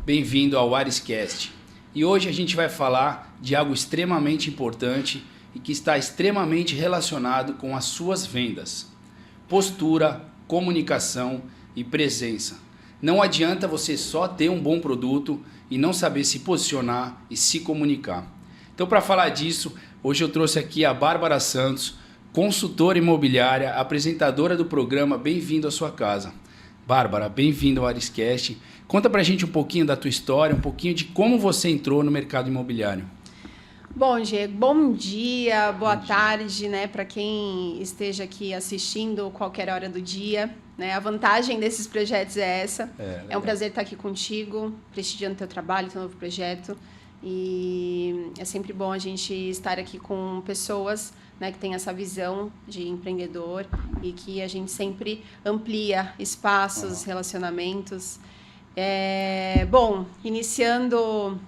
bem-vindo ao Ariscast. E hoje a gente vai falar de algo extremamente importante e que está extremamente relacionado com as suas vendas. Postura, comunicação e presença. Não adianta você só ter um bom produto e não saber se posicionar e se comunicar. Então, para falar disso, hoje eu trouxe aqui a Bárbara Santos, consultora imobiliária, apresentadora do programa Bem-vindo à Sua Casa. Bárbara, bem-vindo ao Ariscast. Conta pra gente um pouquinho da tua história, um pouquinho de como você entrou no mercado imobiliário. Bom, Diego, bom dia, boa tarde, né, para quem esteja aqui assistindo qualquer hora do dia, né? A vantagem desses projetos é essa. É um prazer estar aqui contigo, prestigiando teu trabalho, teu novo projeto. E é sempre bom a gente estar aqui com pessoas, né, que têm essa visão de empreendedor e que a gente sempre amplia espaços, relacionamentos. Bom, iniciando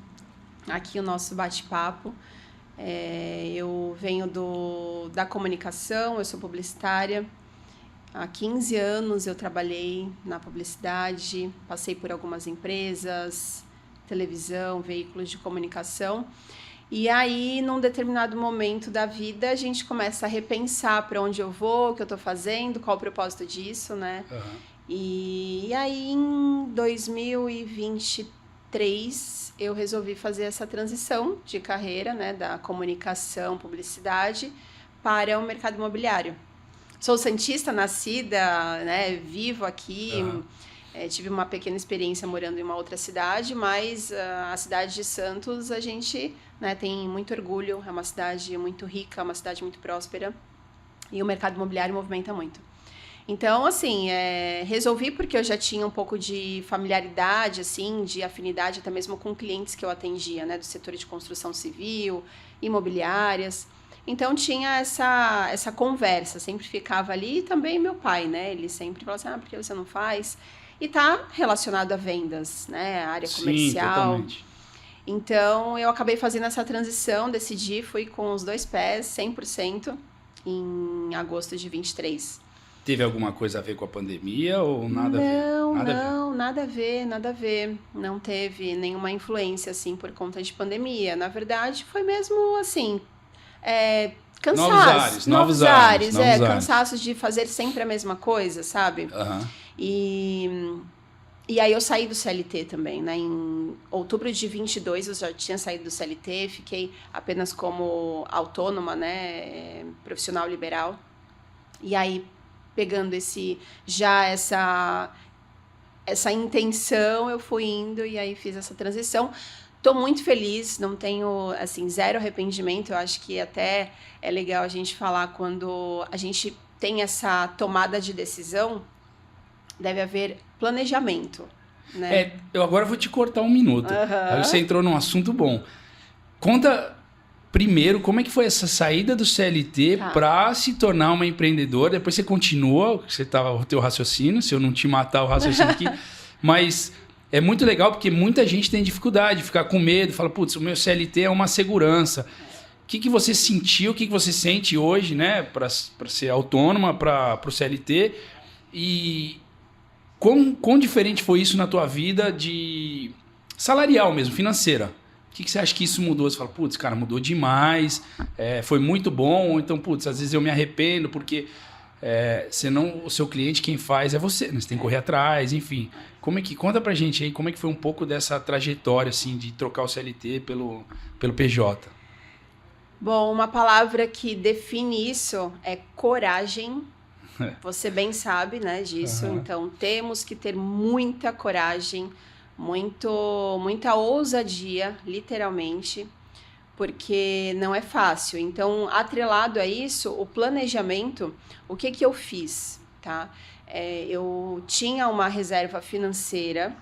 aqui o nosso bate-papo, eu venho da comunicação, eu sou publicitária. Há 15 anos eu trabalhei na publicidade, passei por algumas empresas, televisão, veículos de comunicação. E aí, num determinado momento da vida, a gente começa a repensar para onde eu vou, o que eu estou fazendo, qual o propósito disso, né? E aí, em 2023, eu resolvi fazer essa transição de carreira, né, da comunicação, publicidade, para o mercado imobiliário. Sou santista, nascida, né, vivo aqui, tive uma pequena experiência morando em uma outra cidade, mas a cidade de Santos, a gente, né, tem muito orgulho, é uma cidade muito rica, uma cidade muito próspera, e o mercado imobiliário movimenta muito. Então, assim, resolvi porque eu já tinha um pouco de familiaridade, assim, de afinidade até mesmo com clientes que eu atendia, né, do setor de construção civil, imobiliárias. Então, tinha essa conversa, sempre ficava ali, e também meu pai, né, ele sempre falava assim, por que você não faz? E está relacionado a vendas, né, a área comercial. Sim, totalmente. Então, eu acabei fazendo essa transição, decidi, fui com os dois pés, 100%, em agosto de 23. Teve alguma coisa a ver com a pandemia ou nada a ver? Nada a ver. Não teve nenhuma influência, assim, por conta de pandemia. Na verdade, foi mesmo, assim, cansaço. Novos ares. Cansaço de fazer sempre a mesma coisa, sabe? E aí eu saí do CLT também, né? Em outubro de 22 eu já tinha saído do CLT, fiquei apenas como autônoma, né? Profissional liberal. E aí, pegando essa intenção, eu fui indo e aí fiz essa transição. Estou muito feliz, não tenho, assim, zero arrependimento. Eu acho que até é legal a gente falar quando a gente tem essa tomada de decisão, deve haver planejamento, né? Eu agora vou te cortar um minuto. Aí você entrou num assunto bom. Conta primeiro como é que foi essa saída do CLT para se tornar uma empreendedora. Depois você continua, você tava o teu raciocínio, se eu não te matar o raciocínio aqui. Mas é muito legal porque muita gente tem dificuldade, ficar com medo, fala, putz, o meu CLT é uma segurança. O que você sentiu, o que você sente hoje, né, para ser autônoma, para o CLT? E quão diferente foi isso na tua vida de salarial mesmo, financeira? O que você acha que isso mudou? Você fala, putz, cara, mudou demais, foi muito bom, ou então, putz, às vezes eu me arrependo, porque senão o seu cliente, quem faz é você, né? Você tem que correr atrás, enfim. Conta pra gente aí, como é que foi um pouco dessa trajetória, assim, de trocar o CLT pelo PJ? Bom, uma palavra que define isso é coragem. Você bem sabe, né, disso. Então, temos que ter muita coragem, muita ousadia, literalmente, porque não é fácil. Então, atrelado a isso, o planejamento, o que eu fiz, tá? Eu tinha uma reserva financeira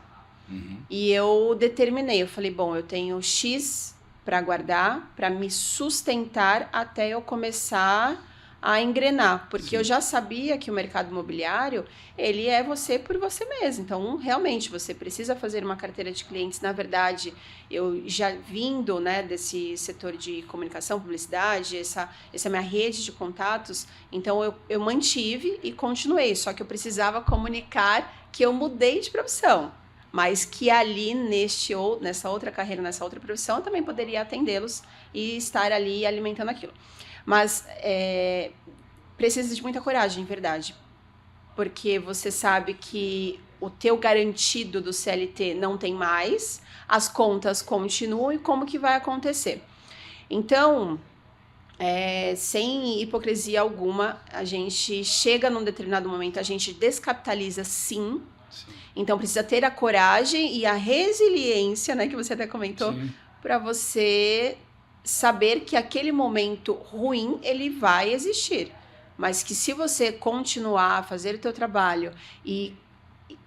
e eu determinei, eu falei, bom, eu tenho X para guardar, para me sustentar até eu começar a engrenar, porque eu já sabia que o mercado imobiliário, ele é você por você mesmo. Então, realmente, você precisa fazer uma carteira de clientes. Na verdade, eu já vindo, né, desse setor de comunicação, publicidade, essa é a minha rede de contatos, então eu mantive e continuei, só que eu precisava comunicar que eu mudei de profissão. mas que ali nessa outra carreira, nessa outra profissão, eu também poderia atendê-los e estar ali alimentando aquilo. Mas precisa de muita coragem, verdade, porque você sabe que o teu garantido do CLT não tem mais, as contas continuam e como que vai acontecer? Então, sem hipocrisia alguma, a gente chega num determinado momento, a gente descapitaliza sim. Então, precisa ter a coragem e a resiliência, né, que você até comentou, para você saber que aquele momento ruim, ele vai existir. Mas que se você continuar a fazer o teu trabalho e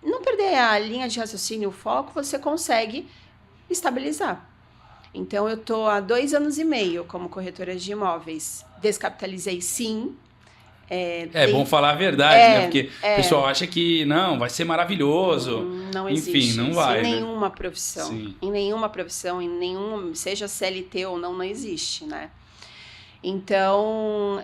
não perder a linha de raciocínio, o foco, você consegue estabilizar. Então, eu estou há 2 anos e meio como corretora de imóveis. Descapitalizei sim. Bom falar a verdade, né? Porque o pessoal acha que não, vai ser maravilhoso. Não existe. Enfim, não vai. Em nenhuma profissão. Sim. Em nenhuma profissão, seja CLT ou não existe, né? Então,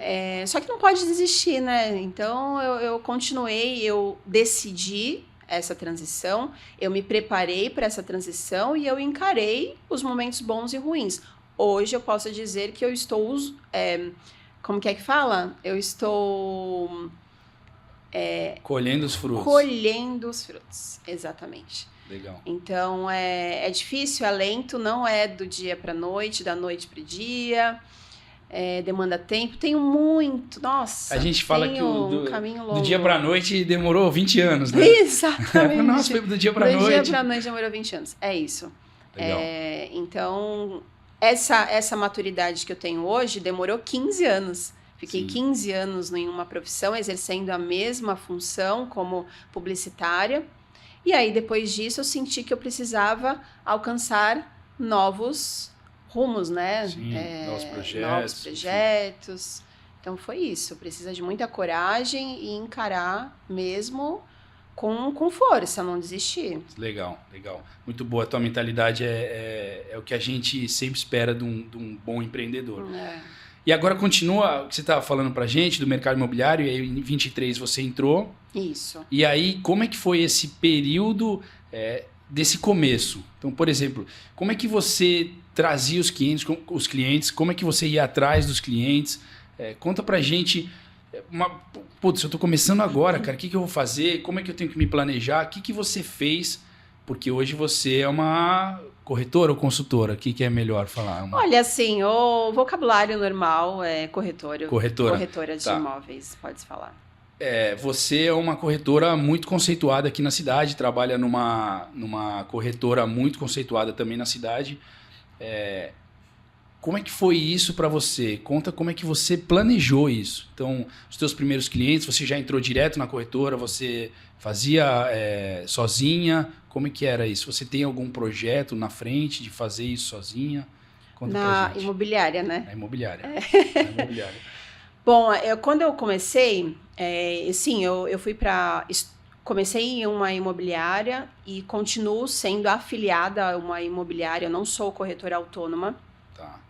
só que não pode desistir, né? Então, eu continuei, eu decidi essa transição, eu me preparei para essa transição e eu encarei os momentos bons e ruins. Hoje eu posso dizer que eu estou... como que fala? Eu estou... colhendo os frutos. Colhendo os frutos, exatamente. Legal. Então, é difícil, é lento, não é do dia para a noite, da noite para o dia... demanda tempo, tenho muito, nossa. A gente fala que um caminho longo. Do dia pra noite demorou 20 anos, né? Exatamente. Nossa, foi do dia pra noite. Do dia pra noite demorou 20 anos, é isso. Legal. Então, essa maturidade que eu tenho hoje demorou 15 anos. Fiquei 15 anos em uma profissão, exercendo a mesma função como publicitária. E aí, depois disso, eu senti que eu precisava alcançar novos rumos, né? Sim, novos projetos. Então, foi isso. Precisa de muita coragem e encarar mesmo com força, não desistir. Legal. Muito boa. A tua mentalidade é o que a gente sempre espera de um bom empreendedor. E agora continua o que você estava falando pra gente do mercado imobiliário, e aí em 23 você entrou. Isso. E aí, como é que foi esse período desse começo? Então, por exemplo, como é que você trazia os clientes, como é que você ia atrás dos clientes? Conta pra gente, putz, eu tô começando agora, cara, o que eu vou fazer? Como é que eu tenho que me planejar? O que você fez? Porque hoje você é uma corretora ou consultora? O que é melhor falar? Olha, assim, o vocabulário normal é corretora. Corretora de imóveis, pode falar. Você é uma corretora muito conceituada aqui na cidade, trabalha numa corretora muito conceituada também na cidade. Como é que foi isso para você? Conta como é que você planejou isso. Então, os teus primeiros clientes, você já entrou direto na corretora, você fazia sozinha? Como é que era isso? Você tem algum projeto na frente de fazer isso sozinha? Conta pra gente. Imobiliária, né? Na imobiliária. Bom, quando eu comecei, eu fui comecei em uma imobiliária e continuo sendo afiliada a uma imobiliária. Eu não sou corretora autônoma. Tá.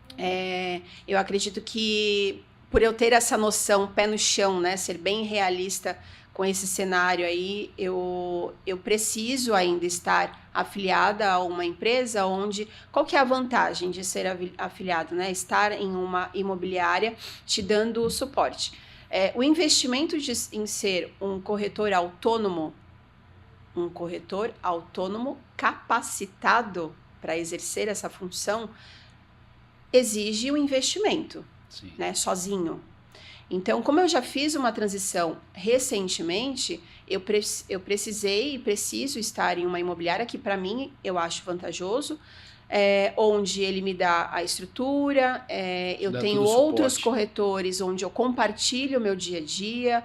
Eu acredito que por eu ter essa noção, pé no chão, né, ser bem realista com esse cenário aí, eu preciso ainda estar afiliada a uma empresa onde... Qual que é a vantagem de ser afiliado, né? Estar em uma imobiliária te dando suporte. O investimento em ser um corretor autônomo capacitado para exercer essa função, exige um investimento, né, sozinho. Então, como eu já fiz uma transição recentemente, eu precisei e preciso estar em uma imobiliária que, para mim, eu acho vantajoso, onde ele me dá a estrutura, eu tenho outros corretores onde eu compartilho o meu dia a dia,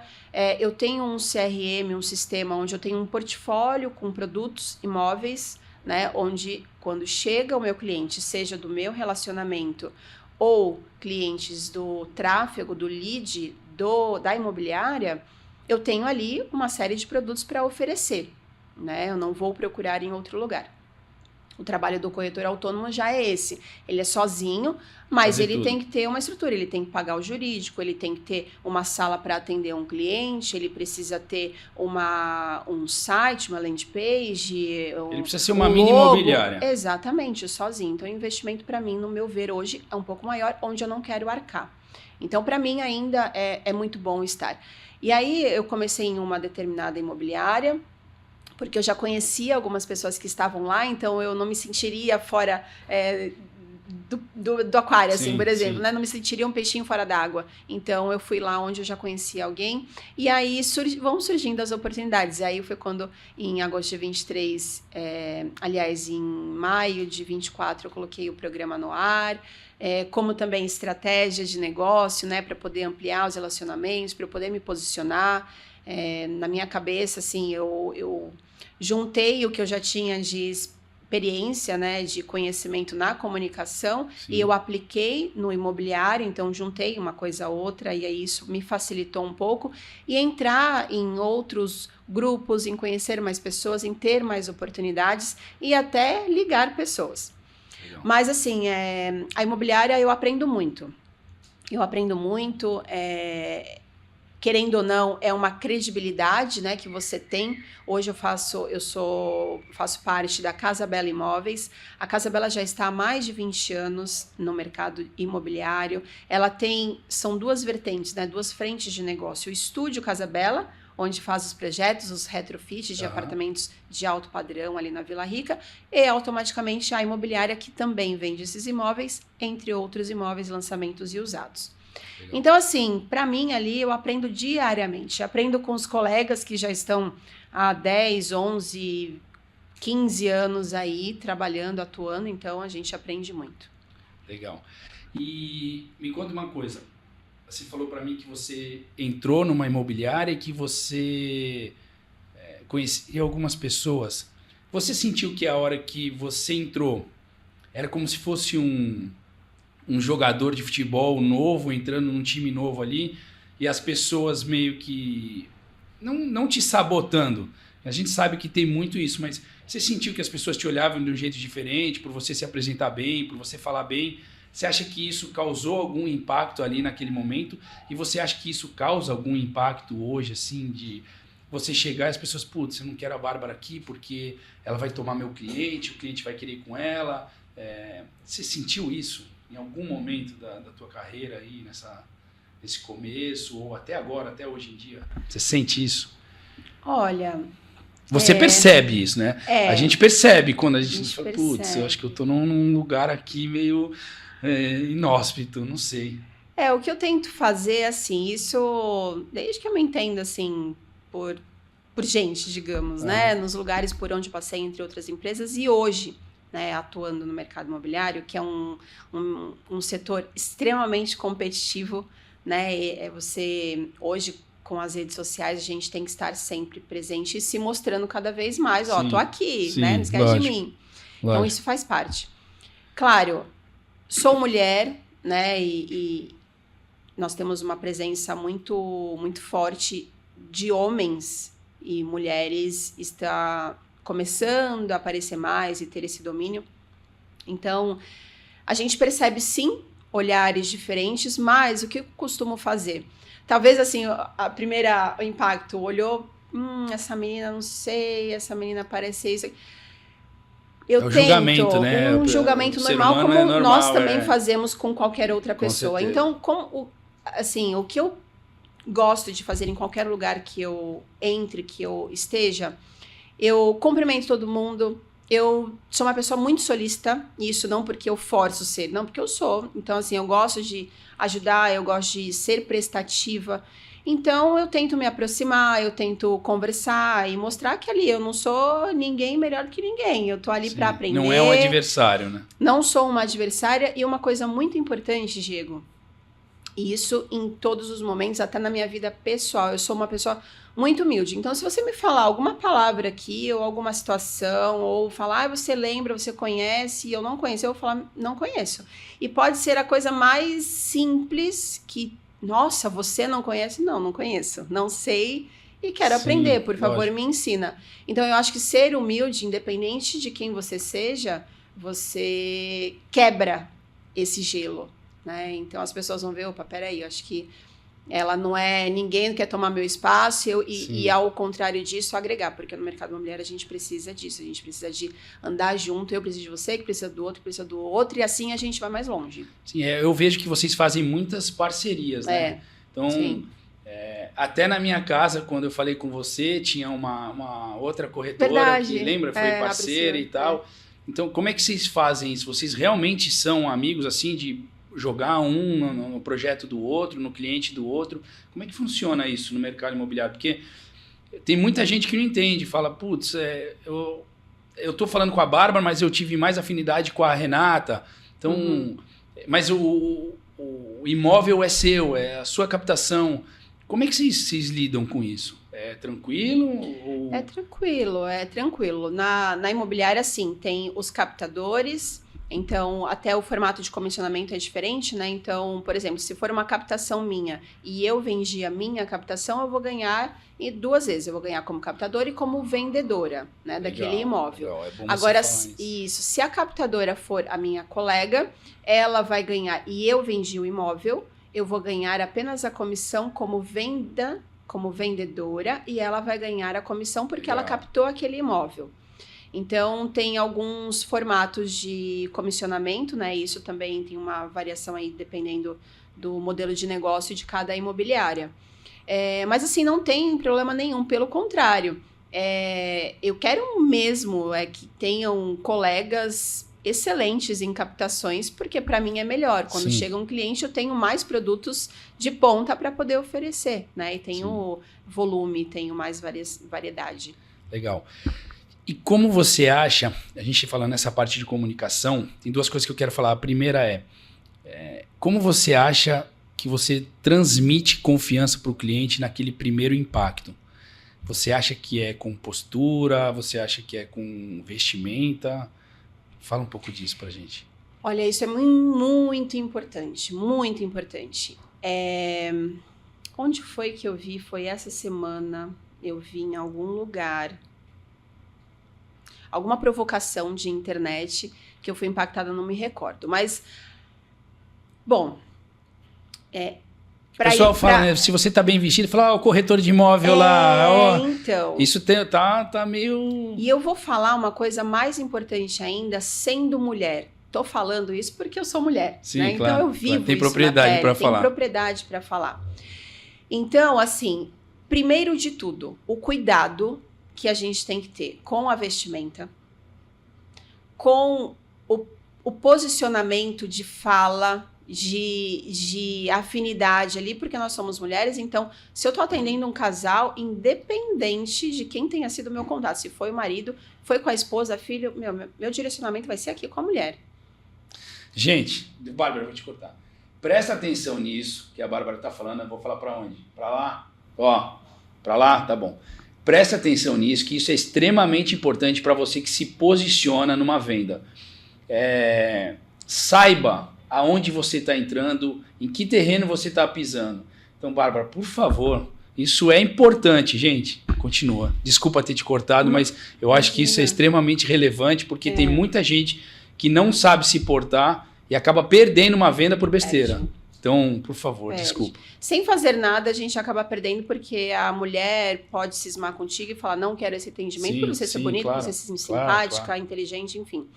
eu tenho um CRM, um sistema onde eu tenho um portfólio com produtos imóveis, né, onde quando chega o meu cliente, seja do meu relacionamento ou clientes do tráfego, do lead da imobiliária, eu tenho ali uma série de produtos para oferecer, né? Eu não vou procurar em outro lugar. O trabalho do corretor autônomo já é esse. Ele é sozinho, mas ele tem que ter uma estrutura, ele tem que pagar o jurídico, ele tem que ter uma sala para atender um cliente, ele precisa ter um site, uma landing page. Ele precisa ser uma mini imobiliária. Exatamente, sozinho. Então, o investimento, para mim, no meu ver, hoje, é um pouco maior, onde eu não quero arcar. Então, para mim, ainda é muito bom estar. E aí, eu comecei em uma determinada imobiliária, porque eu já conhecia algumas pessoas que estavam lá, então eu não me sentiria fora do aquário, assim, por exemplo, né? Não me sentiria um peixinho fora d'água. Então, eu fui lá onde eu já conhecia alguém, e aí vão surgindo as oportunidades. E aí foi quando, em agosto de 23, aliás, em maio de 24, eu coloquei o programa no ar, como também estratégia de negócio, né? Para poder ampliar os relacionamentos, para eu poder me posicionar. Na minha cabeça, assim, eu juntei o que eu já tinha de experiência, né, de conhecimento na comunicação, e eu apliquei no imobiliário, então juntei uma coisa a outra, e aí isso me facilitou um pouco, e entrar em outros grupos, em conhecer mais pessoas, em ter mais oportunidades, e até ligar pessoas. Legal. Mas, assim, a imobiliária eu aprendo muito. Querendo ou não, é uma credibilidade, né, que você tem. Hoje eu faço parte da Casa Bela Imóveis. A Casa Bela já está há mais de 20 anos no mercado imobiliário. São duas vertentes, né, duas frentes de negócio. O estúdio Casa Bela, onde faz os projetos, os retrofits de apartamentos de alto padrão ali na Vila Rica, e automaticamente a imobiliária que também vende esses imóveis, entre outros imóveis, lançamentos e usados. Legal. Então, assim, para mim ali eu aprendo diariamente. Aprendo com os colegas que já estão há 10, 11, 15 anos aí trabalhando, atuando. Então, a gente aprende muito. Legal. E me conta uma coisa. Você falou para mim que você entrou numa imobiliária e que você conhecia algumas pessoas. Você sentiu que a hora que você entrou era como se fosse um jogador de futebol novo, entrando num time novo ali, e as pessoas meio que não te sabotando? A gente sabe que tem muito isso, mas você sentiu que as pessoas te olhavam de um jeito diferente, por você se apresentar bem, por você falar bem? Você acha que isso causou algum impacto ali naquele momento? E você acha que isso causa algum impacto hoje, assim, de você chegar e as pessoas, putz, eu não quero a Bárbara aqui porque ela vai tomar meu cliente, o cliente vai querer ir com ela? Você sentiu isso em algum momento da tua carreira aí, nesse começo, ou até agora, até hoje em dia? Você sente isso? Olha... Você percebe isso, né? A gente percebe quando a gente fala, putz, eu acho que eu tô num lugar aqui meio inóspito, não sei. O que eu tento fazer, assim, isso, desde que eu me entendo, assim, por gente, digamos, né? Nos lugares por onde passei, entre outras empresas, e hoje... né, atuando no mercado imobiliário, que é um setor extremamente competitivo, né? Você, hoje, com as redes sociais, a gente tem que estar sempre presente e se mostrando cada vez mais. Ó, tô aqui, né? Não esquece de mim. Então, isso faz parte. Claro, sou mulher, né? E nós temos uma presença muito, muito forte de homens, e mulheres está começando a aparecer mais e ter esse domínio. Então, a gente percebe, sim, olhares diferentes, mas o que eu costumo fazer? Talvez, assim, o impacto, olhou, essa menina, não sei, essa menina parece isso. Eu tento julgamento, né? Um julgamento normal, como normal, nós também fazemos com qualquer outra pessoa. Certeza. Então, o que eu gosto de fazer em qualquer lugar que eu entre, que eu esteja, eu cumprimento todo mundo. Eu sou uma pessoa muito solícita, e isso não porque eu forço ser, não, porque eu sou. Então, assim, eu gosto de ajudar, eu gosto de ser prestativa. Então, eu tento me aproximar, eu tento conversar e mostrar que ali eu não sou ninguém melhor que ninguém. Eu tô ali para aprender. Não é um adversário, né? Não sou uma adversária. E uma coisa muito importante, Diego, e isso em todos os momentos, até na minha vida pessoal, eu sou uma pessoa muito humilde. Então, se você me falar alguma palavra aqui, ou alguma situação, ou falar, você lembra, você conhece, e eu não conheço, eu vou falar, não conheço. E pode ser a coisa mais simples que, nossa, você não conhece? Não conheço. Não sei, e quero aprender, por favor, me ensina. Então, eu acho que ser humilde, independente de quem você seja, você quebra esse gelo, né? Então, as pessoas vão ver, opa, peraí, eu acho que ela não é... Ninguém quer tomar meu espaço e ao contrário disso, agregar. Porque no mercado imobiliário a gente precisa disso. A gente precisa de andar junto. Eu preciso de você, que precisa do outro, que precisa do outro. E assim a gente vai mais longe. Sim, eu vejo que vocês fazem muitas parcerias, né? Então, até na minha casa, quando eu falei com você, tinha uma outra corretora que, lembra? Foi parceira e tal. Então, como é que vocês fazem isso? Vocês realmente são amigos, assim, de jogar no projeto do outro, no cliente do outro? Como é que funciona isso no mercado imobiliário? Porque tem muita gente que não entende, fala, putz, eu tô falando com a Bárbara, mas eu tive mais afinidade com a Renata, então, mas o imóvel é seu, é a sua captação. Como é que vocês lidam com isso? É tranquilo? Ou... É tranquilo. Na imobiliária, sim, tem os captadores. Então, até o formato de comissionamento é diferente, né? Então, por exemplo, se for uma captação minha e eu vendi a minha captação, eu vou ganhar duas vezes. Eu vou ganhar como captadora e como vendedora, né? Daquele imóvel. Legal. É bom Agora, isso. Se a captadora for a minha colega, ela vai ganhar e eu vendi o imóvel, eu vou ganhar apenas a comissão como vendedora e ela vai ganhar a comissão porque ela captou aquele imóvel. Então, tem alguns formatos de comissionamento, né? Isso também tem uma variação aí, dependendo do modelo de negócio de cada imobiliária. Mas, assim, não tem problema nenhum, pelo contrário. Eu quero mesmo que tenham colegas excelentes em captações, porque para mim é melhor. Quando chega um cliente, eu tenho mais produtos de ponta para poder oferecer, né? E tenho volume, tenho mais variedade. Legal. E como você acha, a gente falando nessa parte de comunicação, tem duas coisas que eu quero falar. A primeira como você acha que você transmite confiança para o cliente naquele primeiro impacto? Você acha que é com postura? Você acha que é com vestimenta? Fala um pouco disso pra gente. Olha, isso é muito importante, muito importante. Onde foi que eu vi? Foi essa semana, eu vi em algum lugar... Alguma provocação de internet que eu fui impactada, não me recordo. Mas, bom... O pessoal fala, né, se você tá bem vestido, fala, o corretor de imóvel lá. Então... Isso tá meio... E eu vou falar uma coisa mais importante ainda, sendo mulher. Tô falando isso porque eu sou mulher. Sim, né? claro, então eu vivo claro. Tem isso propriedade para falar. Tem propriedade para falar. Então, assim, primeiro de tudo, o cuidado que a gente tem que ter com a vestimenta, com o posicionamento de fala, de afinidade ali, porque nós somos mulheres. Então, se eu estou atendendo um casal, independente de quem tenha sido o meu contato, se foi o marido, foi com a esposa, filho, meu direcionamento vai ser aqui com a mulher. Gente, Bárbara, eu vou te cortar. Presta atenção nisso que a Bárbara está falando. Eu vou falar para onde? Para lá? Para lá? Tá bom. Presta atenção nisso, que isso é extremamente importante para você que se posiciona numa venda. Saiba aonde você está entrando, em que terreno você está pisando. Então, Bárbara, por favor, isso é importante, gente. Continua. Desculpa ter te cortado, mas eu acho que isso é extremamente relevante, porque tem muita gente que não sabe se portar e acaba perdendo uma venda por besteira. Então, por favor, desculpa. Sem fazer nada, a gente acaba perdendo, porque a mulher pode cismar contigo e falar, não quero esse atendimento, por você ser bonita, por você ser simpática, inteligente, enfim.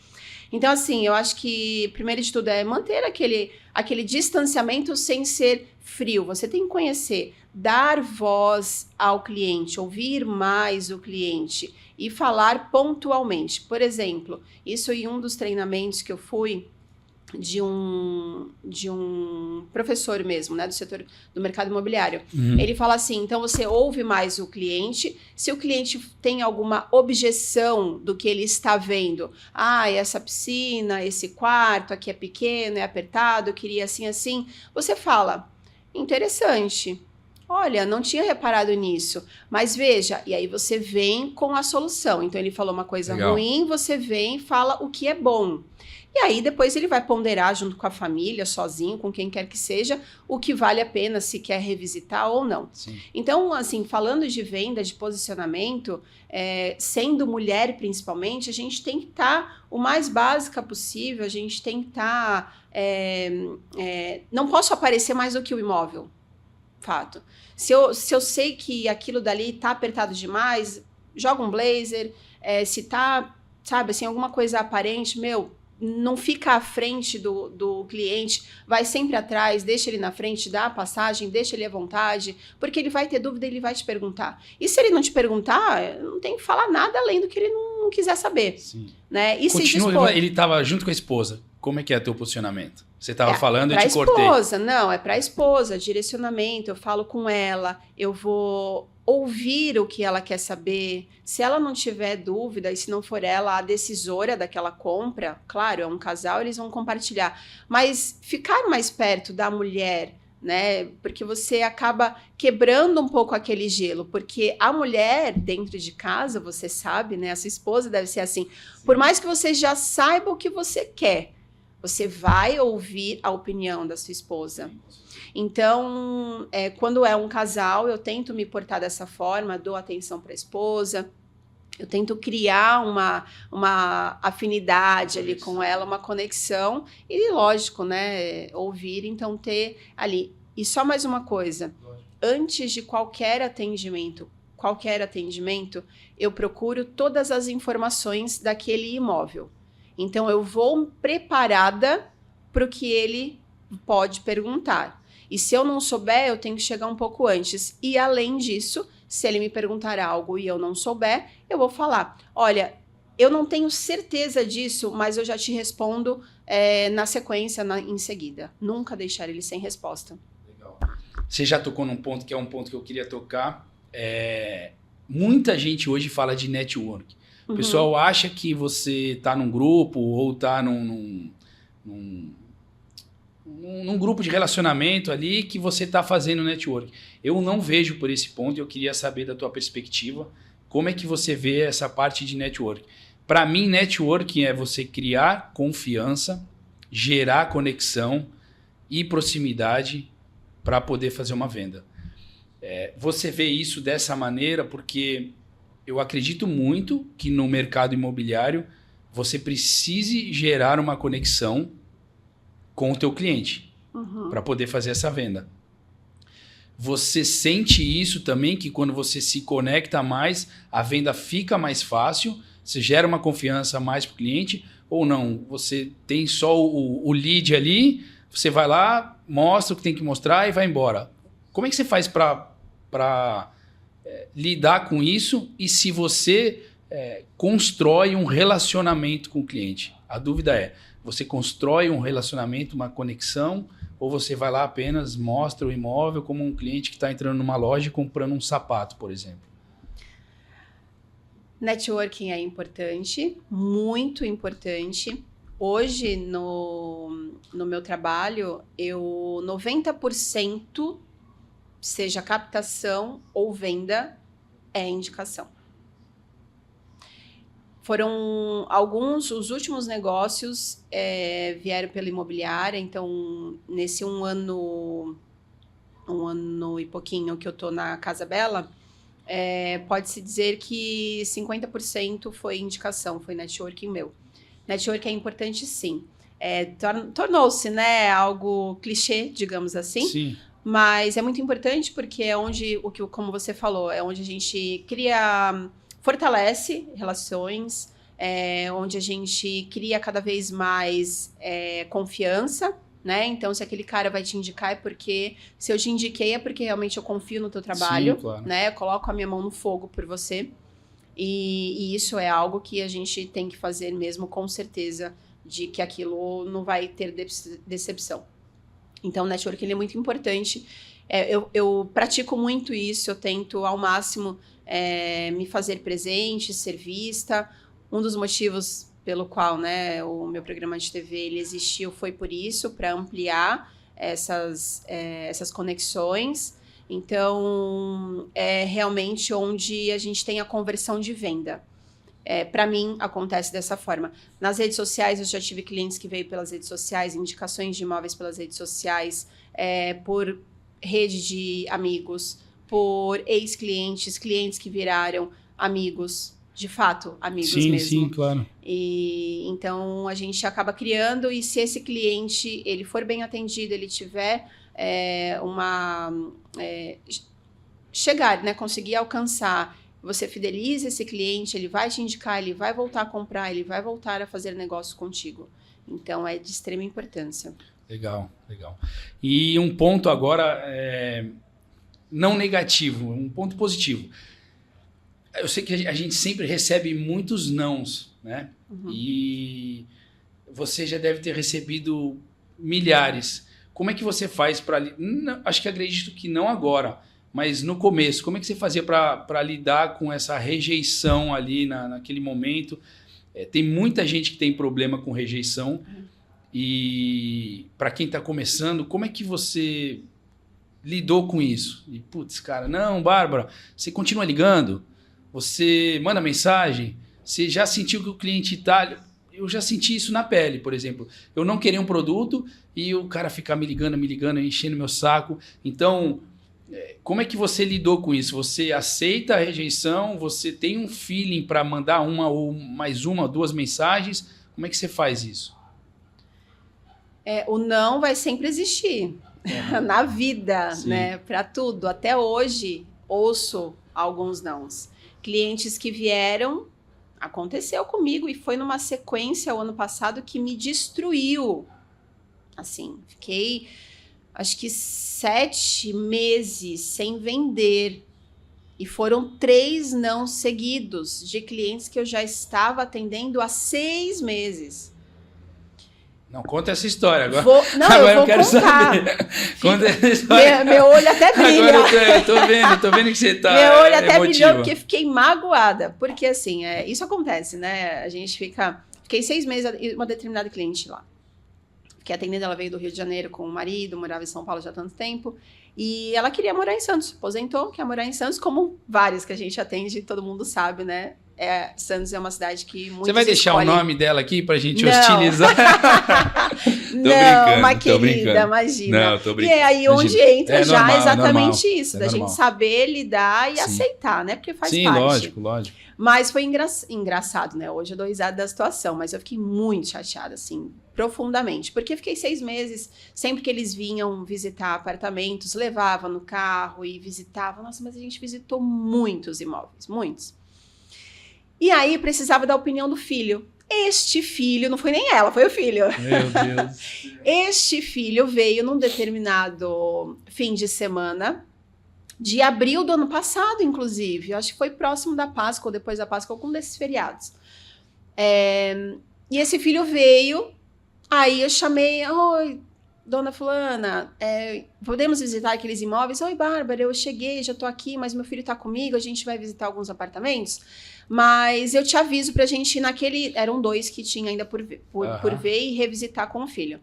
Então, assim, eu acho que, primeiro de tudo, é manter aquele distanciamento sem ser frio. Você tem que conhecer, dar voz ao cliente, ouvir mais o cliente e falar pontualmente. Por exemplo, isso em um dos treinamentos que eu fui, de um professor mesmo, né, do setor do mercado imobiliário. Ele fala assim, então você ouve mais o cliente, se o cliente tem alguma objeção do que ele está vendo, essa piscina, esse quarto aqui é pequeno, é apertado, eu queria assim, você fala, interessante, olha, não tinha reparado nisso, mas veja, e aí você vem com a solução. Então ele falou uma coisa ruim, você vem e fala o que é bom. E aí depois ele vai ponderar junto com a família, sozinho, com quem quer que seja, o que vale a pena, se quer revisitar ou não. Sim. Então, assim, falando de venda, de posicionamento, sendo mulher principalmente, a gente tem que estar o mais básica possível, a gente tem que estar... não posso aparecer mais do que o imóvel, fato. Se eu sei que aquilo dali tá apertado demais, joga um blazer, se tá, sabe, assim, alguma coisa aparente, não fica à frente do cliente, vai sempre atrás, deixa ele na frente, dá a passagem, deixa ele à vontade, porque ele vai ter dúvida, ele vai te perguntar. E se ele não te perguntar, não tem que falar nada além do que ele não quiser saber. Sim. Né? E continua, ele estava junto com a esposa. Como é que é teu posicionamento? Você estava falando, eu te cortei. Esposa, não, é para a esposa, direcionamento, eu falo com ela, eu vou ouvir o que ela quer saber. Se ela não tiver dúvida, e se não for ela a decisora daquela compra, claro, é um casal, eles vão compartilhar. Mas ficar mais perto da mulher, né? Porque você acaba quebrando um pouco aquele gelo, porque a mulher dentro de casa, você sabe, né? A sua esposa deve ser assim. Sim. Por mais que você já saiba o que você quer, você vai ouvir a opinião da sua esposa. Então, quando é um casal, eu tento me portar dessa forma, dou atenção para a esposa, eu tento criar uma afinidade ali com ela, uma conexão, e lógico, né, ouvir, então ter ali. E só mais uma coisa, antes de qualquer atendimento, eu procuro todas as informações daquele imóvel. Então, eu vou preparada para o que ele pode perguntar. E se eu não souber, eu tenho que chegar um pouco antes. E, além disso, se ele me perguntar algo e eu não souber, eu vou falar, olha, eu não tenho certeza disso, mas eu já te respondo na sequência, em seguida. Nunca deixar ele sem resposta. Legal. Você já tocou num ponto que é um ponto que eu queria tocar. Muita gente hoje fala de network. O pessoal acha que você está num grupo ou está num grupo de relacionamento ali que você está fazendo network. Eu não vejo por esse ponto e eu queria saber da tua perspectiva como é que você vê essa parte de network. Para mim, networking é você criar confiança, gerar conexão e proximidade para poder fazer uma venda. Você vê isso dessa maneira porque... eu acredito muito que no mercado imobiliário você precise gerar uma conexão com o teu cliente para poder fazer essa venda. Você sente isso também, que quando você se conecta mais, a venda fica mais fácil, você gera uma confiança mais para o cliente, ou não? Você tem só o lead ali, você vai lá, mostra o que tem que mostrar e vai embora. Como é que você faz para lidar com isso e se você constrói um relacionamento com o cliente? A dúvida é, você constrói um relacionamento, uma conexão, ou você vai lá apenas mostra o imóvel como um cliente que está entrando numa loja e comprando um sapato, por exemplo? Networking é importante, muito importante. Hoje, no meu trabalho, 90%, seja captação ou venda, é indicação. Foram os últimos negócios vieram pela imobiliária, então nesse um ano e pouquinho que eu tô na Casa Bela, pode-se dizer que 50% foi indicação, foi networking meu. Networking é importante, sim. Tornou-se, né, algo clichê, digamos assim. Sim. Mas é muito importante porque é onde, como você falou, é onde a gente fortalece relações, onde a gente cria cada vez mais confiança, né? Então, se aquele cara vai te indicar se eu te indiquei é porque realmente eu confio no teu trabalho. Sim, claro. Né? Eu coloco a minha mão no fogo por você. E isso é algo que a gente tem que fazer mesmo com certeza de que aquilo não vai ter decepção. Então, o networking é muito importante. Eu pratico muito isso, eu tento ao máximo me fazer presente, ser vista. Um dos motivos pelo qual, né, o meu programa de TV ele existiu foi por isso, para ampliar essas conexões. Então, é realmente onde a gente tem a conversão de venda. Para mim, acontece dessa forma. Nas redes sociais, eu já tive clientes que veio pelas redes sociais, indicações de imóveis pelas redes sociais, por rede de amigos, por ex-clientes, clientes que viraram amigos, de fato, amigos mesmo. Sim, claro. E então, a gente acaba criando, e se esse cliente ele for bem atendido, ele tiver chegar, né, conseguir alcançar, você fideliza esse cliente, ele vai te indicar, ele vai voltar a comprar, ele vai voltar a fazer negócio contigo. Então, é de extrema importância. Legal. E um ponto agora, não negativo, um ponto positivo. Eu sei que a gente sempre recebe muitos nãos, né? Uhum. E você já deve ter recebido milhares. Como é que você faz para... Acho que acredito que não agora, mas no começo. Como é que você fazia para lidar com essa rejeição ali naquele momento? Tem muita gente que tem problema com rejeição. Uhum. E para quem está começando, como é que você lidou com isso? E, putz, cara, não, Bárbara, você continua ligando? Você manda mensagem? Você já sentiu que o cliente está... Eu já senti isso na pele, por exemplo. Eu não queria um produto e o cara ficar me ligando, enchendo meu saco. Então, como é que você lidou com isso? Você aceita a rejeição? Você tem um feeling para mandar uma ou duas mensagens? Como é que você faz isso? O não vai sempre existir na vida, né? Para tudo. Até hoje, ouço alguns nãos. Clientes que vieram, aconteceu comigo e foi numa sequência o ano passado que me destruiu. Assim, fiquei acho que 7 meses sem vender. E foram 3 não seguidos de clientes que eu já estava atendendo há 6 meses. Não, conta essa história agora. Agora eu vou quero contar. Saber. Conta essa história. Meu olho até brilha. Agora eu tô vendo que você tá Meu olho até emotiva. brilhou porque fiquei magoada. Porque assim, isso acontece, né? A gente Fiquei 6 meses, uma determinada cliente lá. Fiquei atendendo, ela veio do Rio de Janeiro com o marido, morava em São Paulo já há tanto tempo. E ela queria morar em Santos, aposentou, quer morar em Santos, como várias que a gente atende, todo mundo sabe, né? Santos é uma cidade que muitos Você vai deixar escolhem... o nome dela aqui pra gente hostilizar? Não, uma querida, imagina. Não, tô brincando. E é aí onde entra já normal, exatamente isso, da normal. gente saber lidar e aceitar, né? Porque faz parte. Sim, lógico. Mas foi engraçado, né? Hoje eu dou risada da situação, mas eu fiquei muito chateada, assim, profundamente. Porque fiquei 6 meses, sempre que eles vinham visitar apartamentos, levava no carro e visitava. Nossa, mas a gente visitou muitos imóveis, muitos. E aí precisava da opinião do filho. Este filho, não foi nem ela, foi o filho. Meu Deus. Este filho veio num determinado fim de semana, de abril do ano passado, inclusive. Eu acho que foi próximo da Páscoa, ou depois da Páscoa, algum desses feriados. E esse filho veio, aí eu chamei, oi, dona fulana, podemos visitar aqueles imóveis? Oi, Bárbara, eu cheguei, já tô aqui, mas meu filho tá comigo, a gente vai visitar alguns apartamentos, mas eu te aviso pra gente ir naquele... Eram 2 que tinha ainda por ver e revisitar com o filho.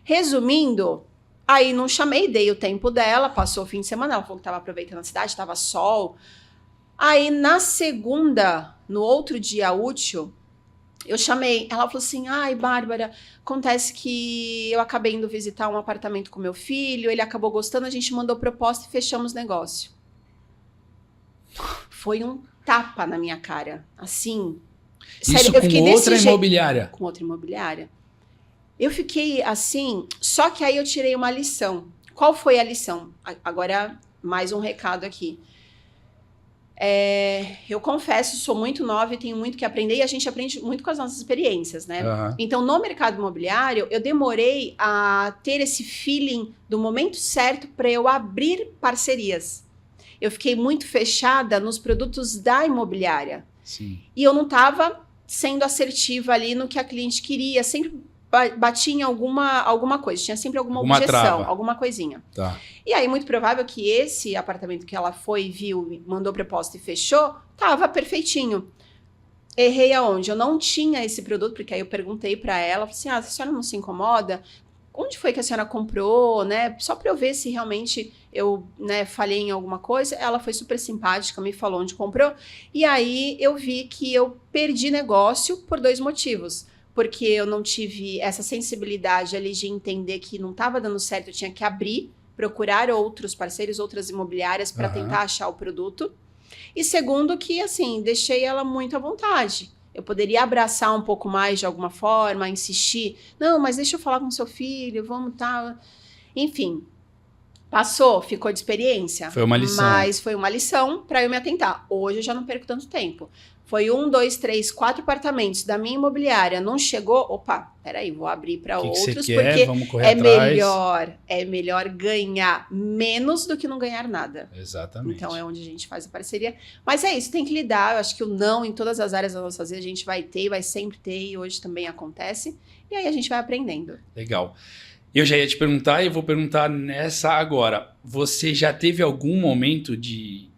Resumindo, aí não chamei, dei o tempo dela, passou o fim de semana, ela falou que tava aproveitando a cidade, tava sol. Aí na segunda, no outro dia útil, eu chamei, ela falou assim, ai, Bárbara, acontece que eu acabei indo visitar um apartamento com meu filho, ele acabou gostando, a gente mandou proposta e fechamos negócio. Foi um tapa na minha cara, assim. Isso sério, eu fiquei com outra imobiliária? Com outra imobiliária. Eu fiquei assim, só que aí eu tirei uma lição. Qual foi a lição? Agora, mais um recado aqui. Eu confesso, sou muito nova e tenho muito que aprender, e a gente aprende muito com as nossas experiências, né? Então, no mercado imobiliário, eu demorei a ter esse feeling do momento certo para eu abrir parcerias. Eu fiquei muito fechada nos produtos da imobiliária. Sim. E eu não estava sendo assertiva ali no que a cliente queria, sempre batia em alguma coisa, tinha sempre alguma objeção, trava. Alguma coisinha. Tá. E aí, muito provável que esse apartamento que ela foi, viu, mandou proposta e fechou, tava perfeitinho. Errei aonde? Eu não tinha esse produto, porque aí eu perguntei para ela, falei assim, a senhora não se incomoda onde foi que a senhora comprou, né? Só para eu ver se realmente eu, né, falhei em alguma coisa. Ela foi super simpática, me falou onde comprou. E aí eu vi que eu perdi negócio por 2 motivos. Porque eu não tive essa sensibilidade ali de entender que não estava dando certo, eu tinha que abrir, procurar outros parceiros, outras imobiliárias para tentar achar o produto. E segundo que, assim, deixei ela muito à vontade. Eu poderia abraçar um pouco mais de alguma forma, insistir. Não, mas deixa eu falar com seu filho, vamos tal. Enfim, passou, ficou de experiência. Foi uma lição. Mas foi uma lição para eu me atentar. Hoje eu já não perco tanto tempo. Foi 1, 2, 3, 4 apartamentos da minha imobiliária. Não chegou? Opa, peraí, vou abrir para outros, porque vamos correr atrás. É melhor ganhar menos do que não ganhar nada. Exatamente. Então é onde a gente faz a parceria. Mas é isso, tem que lidar. Eu acho que o não em todas as áreas da nossa vida a gente vai ter e vai sempre ter, e hoje também acontece. E aí a gente vai aprendendo. Legal. Eu já ia te perguntar e eu vou perguntar nessa agora. Você já teve algum momento de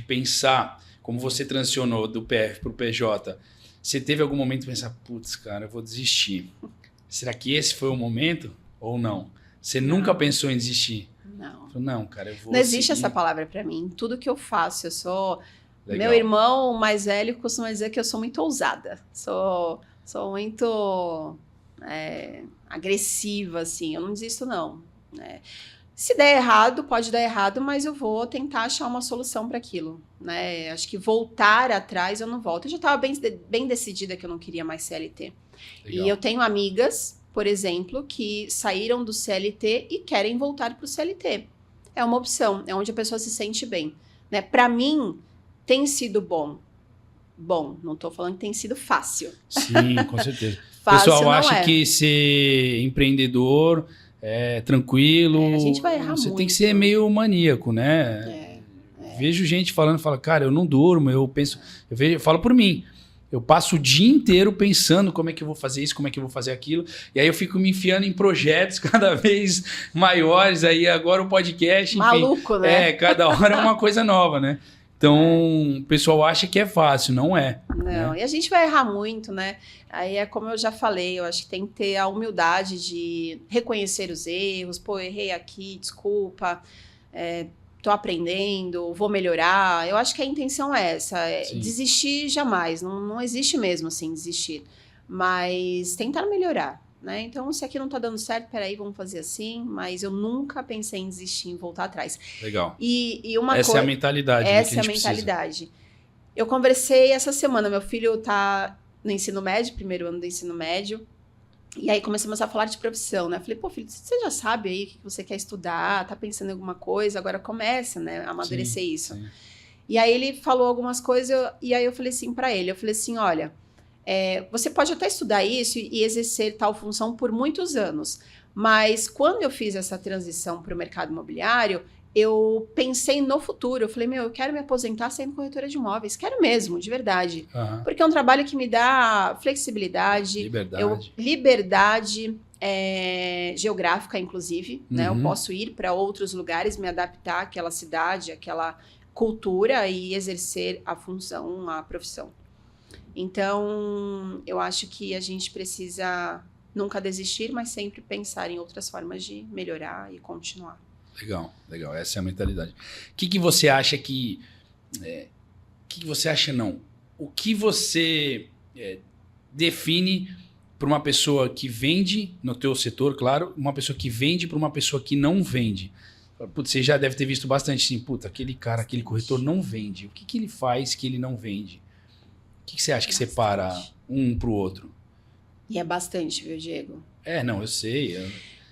pensar, como você transicionou do PF para o PJ, você teve algum momento de pensar, putz, cara, eu vou desistir. Será que esse foi o momento ou não? Você nunca pensou em desistir? Não. Não, cara, eu vou Não existe seguir. essa palavra para mim. Tudo que eu faço, eu sou... Legal. Meu irmão mais velho costuma dizer que eu sou muito ousada. Sou muito agressiva, assim. Eu não desisto, não. Se der errado, pode dar errado, mas eu vou tentar achar uma solução para aquilo, né? Acho que voltar atrás eu não volto. Eu já estava bem decidida que eu não queria mais CLT. Legal. E eu tenho amigas, por exemplo, que saíram do CLT e querem voltar para o CLT. É uma opção, é onde a pessoa se sente bem, né? Para mim, tem sido bom. Bom, não estou falando que tem sido fácil. Sim, com certeza. O Fácil pessoal acha é. que ser empreendedor é tranquilo. A gente vai errar Você muito. tem que ser meio maníaco, né? Vejo gente falando, fala, cara, eu não durmo, eu falo por mim. Eu passo o dia inteiro pensando como é que eu vou fazer isso, como é que eu vou fazer aquilo. E aí eu fico me enfiando em projetos cada vez maiores. Aí agora o podcast, enfim. Maluco, né? Cada hora é uma coisa nova, né? Então, o pessoal acha que é fácil, não é. Não, né? E a gente vai errar muito, né? Aí é como eu já falei, eu acho que tem que ter a humildade de reconhecer os erros. Pô, errei aqui, desculpa, tô aprendendo, vou melhorar. Eu acho que a intenção é essa, desistir jamais, não existe mesmo assim, desistir. Mas tentar melhorar, né? Então, se aqui não tá dando certo, peraí, vamos fazer assim. Mas eu nunca pensei em desistir, em voltar atrás. Legal. E uma essa é a mentalidade. Essa é a mentalidade. Precisa. Eu conversei essa semana, meu filho tá no ensino médio, primeiro ano do ensino médio. E aí começamos a falar de profissão, né? Falei, pô, filho, você já sabe aí o que você quer estudar, tá pensando em alguma coisa, agora começa, né, a amadurecer isso. Sim. E aí ele falou algumas coisas, e aí eu falei assim pra ele, olha, você pode até estudar isso e exercer tal função por muitos anos, mas quando eu fiz essa transição para o mercado imobiliário, eu pensei no futuro. Eu falei, eu quero me aposentar sendo corretora de imóveis. Quero mesmo, de verdade. Uhum. Porque é um trabalho que me dá flexibilidade. Liberdade geográfica, inclusive. Uhum. Né? Eu posso ir para outros lugares, me adaptar àquela cidade, àquela cultura e exercer a função, a profissão. Então, eu acho que a gente precisa nunca desistir, mas sempre pensar em outras formas de melhorar e continuar. Legal. Essa é a mentalidade. O que você acha que... O que você acha não? O que você define para uma pessoa que vende no teu setor, claro, uma pessoa que vende para uma pessoa que não vende? Putz, você já deve ter visto bastante assim, aquele cara, aquele corretor não vende. O que ele faz que ele não vende? O que você acha que separa um pro outro? E é bastante, viu, Diego? Não, eu sei.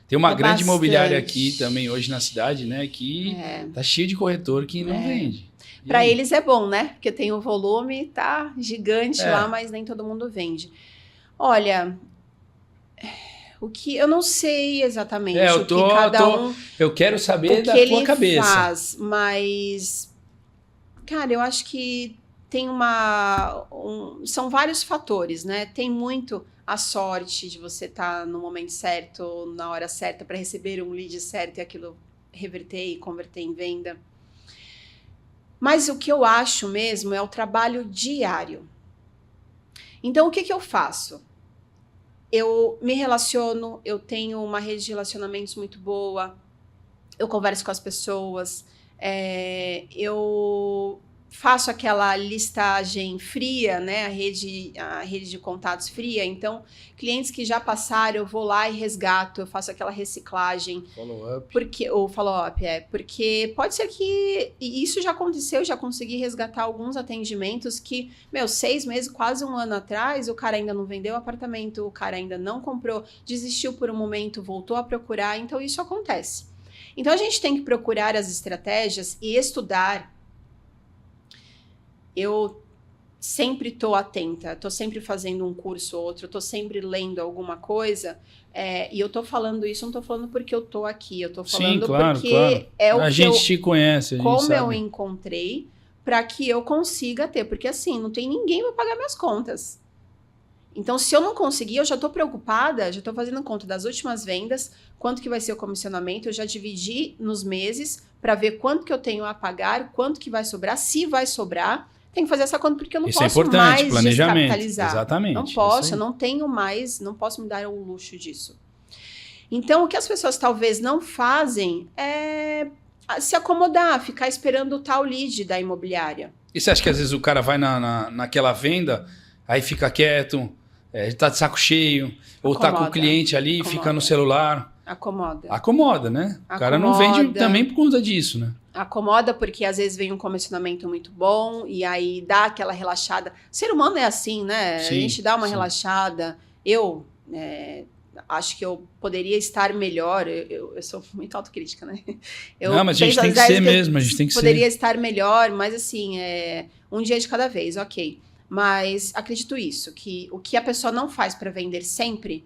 Tem uma grande imobiliária aqui também hoje na cidade, né? Que tá cheio de corretor que não vende. Para eles é bom, né? Porque tem o volume, tá gigante lá, mas nem todo mundo vende. Olha, o que eu não sei exatamente o que cada um... Eu quero saber da tua cabeça. Faz, mas, cara, eu acho que tem são vários fatores, né? Tem muito a sorte de você estar no momento certo, na hora certa, para receber um lead certo e aquilo reverter e converter em venda. Mas o que eu acho mesmo é o trabalho diário. Então, o que eu faço? eu me relaciono, eu tenho uma rede de relacionamentos muito boa, eu converso com as pessoas, eu faço aquela listagem fria, né? A rede de contatos fria. Então, clientes que já passaram, eu vou lá e resgato, eu faço aquela reciclagem. Follow-up. O follow-up, porque pode ser que... E isso já aconteceu, já consegui resgatar alguns atendimentos que, 6 meses, quase 1 ano atrás, o cara ainda não vendeu o apartamento, o cara ainda não comprou, desistiu por um momento, voltou a procurar. Então, isso acontece. Então, a gente tem que procurar as estratégias e estudar. Eu sempre estou atenta, estou sempre fazendo um curso ou outro, estou sempre lendo alguma coisa, e eu estou falando isso, não estou falando porque eu estou aqui, eu estou falando porque é o a gente te conhece, a gente como sabe. Eu encontrei para que eu consiga ter, porque assim, não tem ninguém para pagar minhas contas. Então, se eu não conseguir, eu já estou preocupada, já estou fazendo conta das últimas vendas, quanto que vai ser o comissionamento, eu já dividi nos meses para ver quanto que eu tenho a pagar, quanto que vai sobrar, se vai sobrar. Tem que fazer essa conta porque eu não posso mais descapitalizar. Exatamente. Não posso, eu não tenho mais, não posso me dar o luxo disso. Então, o que as pessoas talvez não fazem é se acomodar, ficar esperando o tal lead da imobiliária. E você acha que às vezes o cara vai naquela venda, aí fica quieto, tá de saco cheio, ou tá com o cliente ali e fica no celular? Acomoda, né? O cara não vende também por conta disso, né? Acomoda porque às vezes vem um comissionamento muito bom e aí dá aquela relaxada. O ser humano é assim, né? Sim, a gente dá uma relaxada. Eu acho que eu poderia estar melhor. Eu sou muito autocrítica, né? Não, mas a gente tem que ser mesmo. A gente tem que poderia estar melhor, mas assim, um dia de cada vez, ok. Mas acredito isso, que o que a pessoa não faz para vender sempre,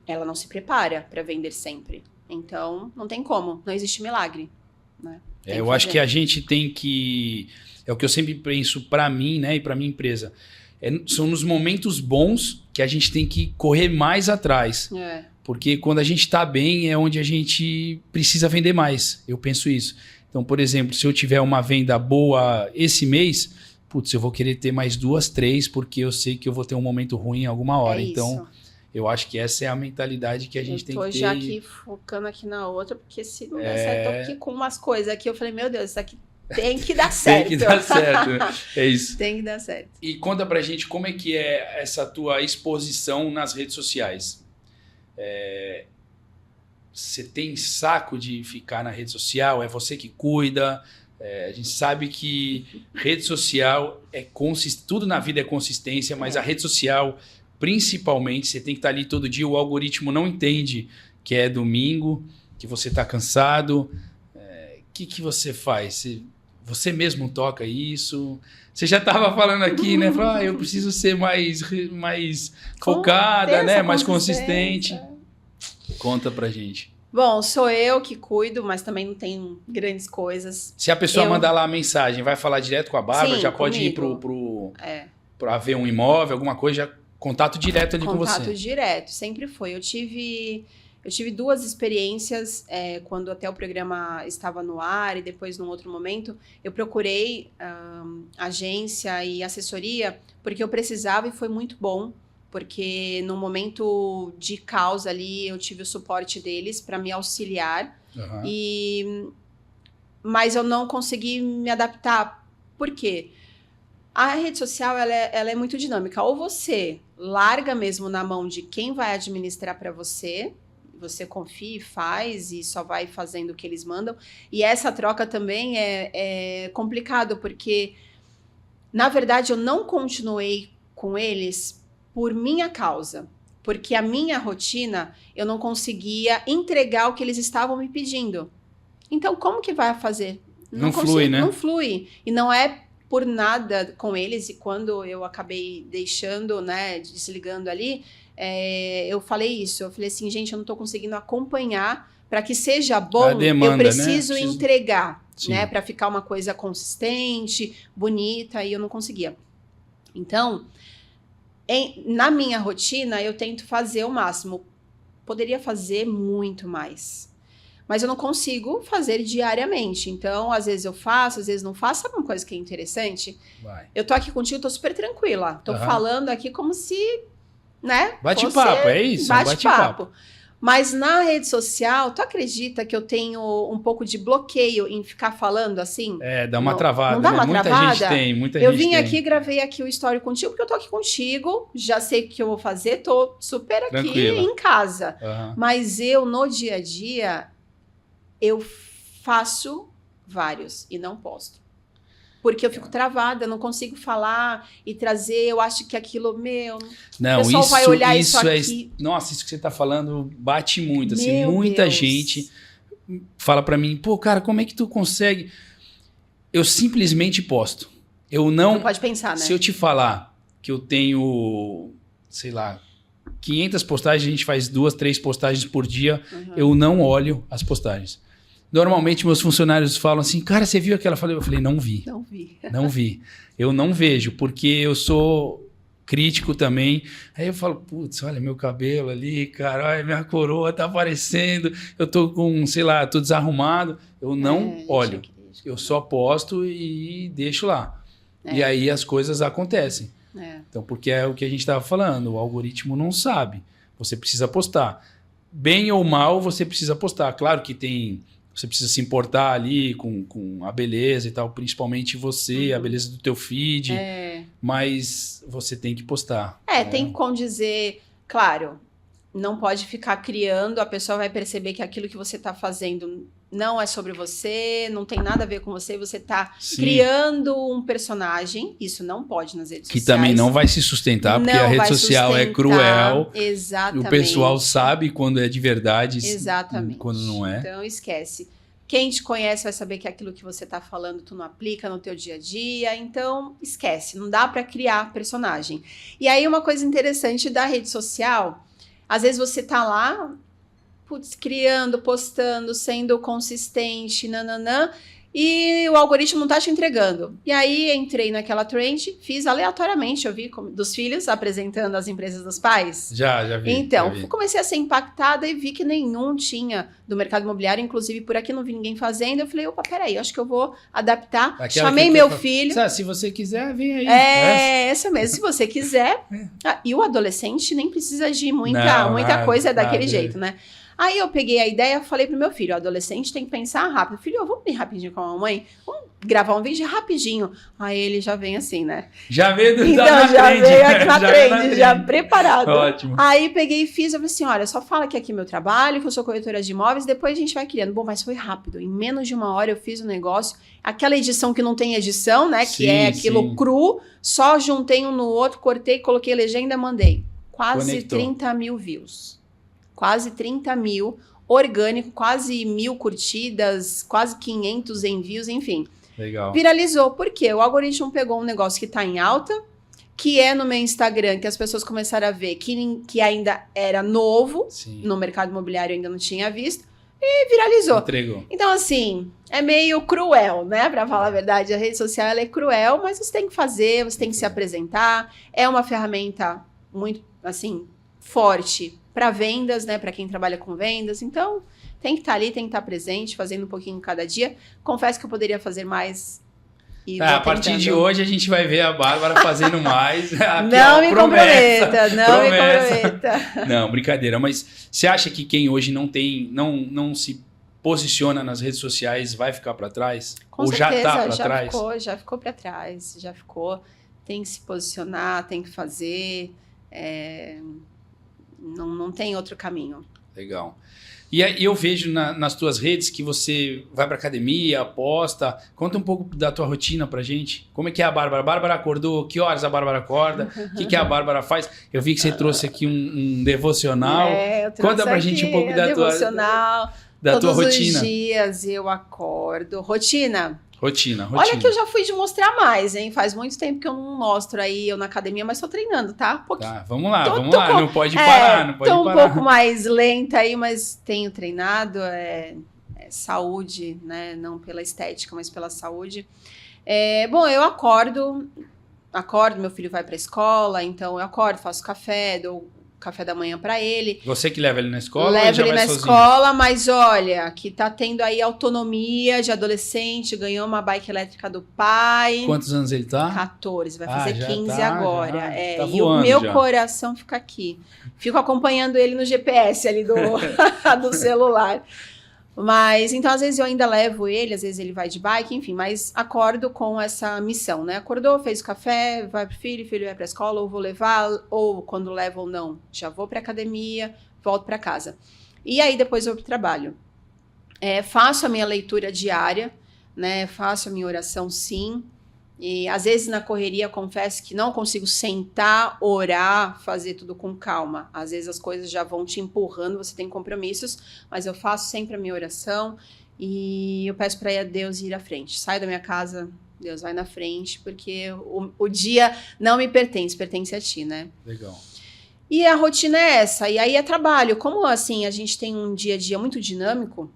ela não se prepara para vender sempre. Então, não tem como. Não existe milagre, né? Eu acho que a gente tem que... É o que eu sempre penso para mim, né? E para minha empresa. São nos momentos bons que a gente tem que correr mais atrás. Porque quando a gente está bem é onde a gente precisa vender mais. Eu penso isso. Então, por exemplo, se eu tiver uma venda boa esse mês, putz, eu vou querer ter mais 2, 3, porque eu sei que eu vou ter um momento ruim em alguma hora. Então, eu acho que essa é a mentalidade que a gente tem que ter. Eu tô já aqui focando aqui na outra, porque se não der certo, eu tô aqui com umas coisas aqui. Eu falei, meu Deus, isso aqui tem que dar certo. Tem que dar certo, é isso. Tem que dar certo. E conta pra gente como é que é essa tua exposição nas redes sociais. Você tem saco de ficar na rede social? É você que cuida? A gente sabe que rede social tudo na vida é consistência, mas a rede social, principalmente, você tem que estar ali todo dia, o algoritmo não entende que é domingo, que você está cansado. Que você faz? Você mesmo toca isso? Você já estava falando aqui, né? Falou, eu preciso ser mais focada, né? Mais consistente. Conta pra gente. Bom, sou eu que cuido, mas também não tenho grandes coisas. Se a pessoa mandar lá a mensagem, vai falar direto com a Bárbara, já pode ir para ver um imóvel, alguma coisa, já contato direto ali com você. Contato direto, sempre foi. Eu tive 2 experiências quando até o programa estava no ar e depois num outro momento. Eu procurei agência e assessoria porque eu precisava e foi muito bom. Porque no momento de causa ali, eu tive o suporte deles para me auxiliar. Mas eu não consegui me adaptar. Por quê? A rede social ela é muito dinâmica. Ou você larga mesmo na mão de quem vai administrar para você, você confia e faz e só vai fazendo o que eles mandam. E essa troca também é complicado, porque, na verdade, eu não continuei com eles por minha causa, porque a minha rotina, eu não conseguia entregar o que eles estavam me pedindo. Então, como que vai fazer? Não flui, né? Não flui. E não é por nada com eles, e quando eu acabei deixando, né, desligando ali, eu falei isso, eu falei assim, gente, eu não estou conseguindo acompanhar, para que seja bom, demanda, eu preciso entregar, né, para ficar uma coisa consistente, bonita, e eu não conseguia. Então, na minha rotina, eu tento fazer o máximo. Poderia fazer muito mais. Mas eu não consigo fazer diariamente. Então, às vezes eu faço, às vezes não faço. Sabe uma coisa que é interessante? Eu tô aqui contigo, tô super tranquila. Tô falando aqui como se né? Bate-papo, é isso. Bate-papo. Mas na rede social, tu acredita que eu tenho um pouco de bloqueio em ficar falando assim? Dá uma travada. Não dá uma travada? Muita gente tem, muita eu gente vim tem. aqui, gravei aqui o story contigo, porque eu tô aqui contigo, já sei o que eu vou fazer, tô super aqui Tranquila. em casa. Uhum. Mas eu, no dia a dia, eu faço vários e não posto. Porque eu fico travada, não consigo falar e trazer, eu acho que aquilo, não, o pessoal vai olhar isso aqui. Nossa, isso que você tá falando bate muito, assim, Meu muita Deus. gente fala pra mim, pô, cara, como é que tu consegue? Eu simplesmente posto. Eu não... Tu pode pensar, né? Se eu te falar que eu tenho, sei lá, 500 postagens, a gente faz 2, 3 postagens por dia, eu não olho as postagens. Normalmente, meus funcionários falam assim, cara, você viu aquela? Eu falei, não vi. Não vi. Não vi. Eu não vejo, porque eu sou crítico também. Aí eu falo, putz, olha meu cabelo ali, cara, olha minha coroa tá aparecendo, eu tô com, sei lá, tô desarrumado. Eu não olho. Eu só posto e deixo lá. E aí as coisas acontecem. Então, porque é o que a gente estava falando, o algoritmo não sabe. Você precisa postar. Bem ou mal, você precisa postar. Claro que tem... Você precisa se importar ali com a beleza e tal, principalmente você, a beleza do teu feed, mas você tem que postar. Tem que condizer, claro, não pode ficar criando, a pessoa vai perceber que aquilo que você está fazendo não é sobre você, não tem nada a ver com você, você está criando um personagem, isso não pode nas redes sociais. Que também não vai se sustentar, porque a rede social é cruel. Exatamente. O pessoal sabe quando é de verdade, quando não é. Então esquece. Quem te conhece vai saber que aquilo que você está falando tu não aplica no teu dia a dia, então esquece, não dá para criar personagem. E aí uma coisa interessante da rede social, às vezes você tá lá, criando, postando, sendo consistente, nananã, e o algoritmo não tá te entregando. E aí entrei naquela trend, fiz aleatoriamente, eu vi dos filhos apresentando as empresas dos pais. Já vi. Então, já vi. comecei a ser impactada e vi que nenhum tinha do mercado imobiliário, inclusive por aqui não vi ninguém fazendo. Eu falei, opa, peraí, acho que eu vou adaptar. Chamei meu filho. Se você quiser, vem aí. Essa mesmo, se você quiser. E o adolescente nem precisa de muita coisa daquele jeito, né? Aí eu peguei a ideia e falei pro meu filho, o adolescente tem que pensar rápido. Filho, vamos bem rapidinho com a mamãe? Vamos gravar um vídeo rapidinho. Aí ele já vem assim, né? Já veio então, já veio aqui na trend, já preparado. Ótimo. Aí peguei e fiz, eu falei assim, olha, só fala que aqui é meu trabalho, que eu sou corretora de imóveis, depois a gente vai criando. Bom, mas foi rápido. Em menos de 1 hora eu fiz o negócio. Aquela edição que não tem edição, né? Que é aquilo cru. Só juntei um no outro, cortei, coloquei legenda, mandei. Quase 30 mil views. Quase 30 mil, orgânico, quase 1.000 curtidas, quase 500 envios, enfim. Legal. Viralizou. Por quê? O algoritmo pegou um negócio que está em alta, que é no meu Instagram, que as pessoas começaram a ver que ainda era novo, no mercado imobiliário ainda não tinha visto, e viralizou. Entregou. Então, assim, é meio cruel, né? Para falar a verdade, a rede social ela é cruel, mas você tem que fazer, você tem que se apresentar. É uma ferramenta muito, assim, forte para vendas, né? Para quem trabalha com vendas. Então, tem que estar ali, tem que estar presente, fazendo um pouquinho cada dia. Confesso que eu poderia fazer mais. E a partir de hoje a gente vai ver a Bárbara fazendo mais. Aqui, não me comprometa, não me comprometa. Não, brincadeira. Mas você acha que quem hoje não se posiciona nas redes sociais vai ficar para trás? Com certeza, já está para trás? Já ficou para trás, já ficou. Tem que se posicionar, tem que fazer. Não tem outro caminho. Legal. E eu vejo nas tuas redes que você vai para academia, aposta. Conta um pouco da tua rotina pra gente. Como é que é a Bárbara? A Bárbara acordou? Que horas a Bárbara acorda? O que a Bárbara faz? Eu vi que você trouxe aqui um devocional. Conta pra gente um pouco da tua rotina. Todos os dias eu acordo. Rotina. Olha que eu já fui de mostrar mais, hein? Faz muito tempo que eu não mostro aí eu na academia, mas tô treinando, tá? Tá, vamos lá. Não pode parar, não pode parar. Tô um parar. pouco mais lenta aí, mas tenho treinado. Saúde, né? Não pela estética, mas pela saúde. Bom, eu acordo, meu filho vai pra escola, então eu acordo, faço café, café da manhã para ele. Você que leva ele na escola? Leva ele na escola, mas olha, que tá tendo aí autonomia de adolescente, ganhou uma bike elétrica do pai. Quantos anos ele tá? 14, vai fazer 15 tá, agora. Tá e o meu coração fica aqui. Fico acompanhando ele no GPS ali do celular. Mas, então, às vezes eu ainda levo ele, às vezes ele vai de bike, enfim, mas acordo com essa missão, né? Acordou, fez o café, vai pro filho vai pra escola, ou vou levar, ou quando levo ou não, já vou pra academia, volto pra casa. E aí depois eu vou pro trabalho. Faço a minha leitura diária, né? Faço a minha oração, sim. E às vezes na correria, confesso que não consigo sentar, orar, fazer tudo com calma. Às vezes as coisas já vão te empurrando, você tem compromissos, mas eu faço sempre a minha oração e eu peço para Deus ir à frente. Saio da minha casa, Deus vai na frente, porque o dia não me pertence, pertence a ti, né? Legal. E a rotina é essa, e aí é trabalho. Como assim a gente tem um dia a dia muito dinâmico,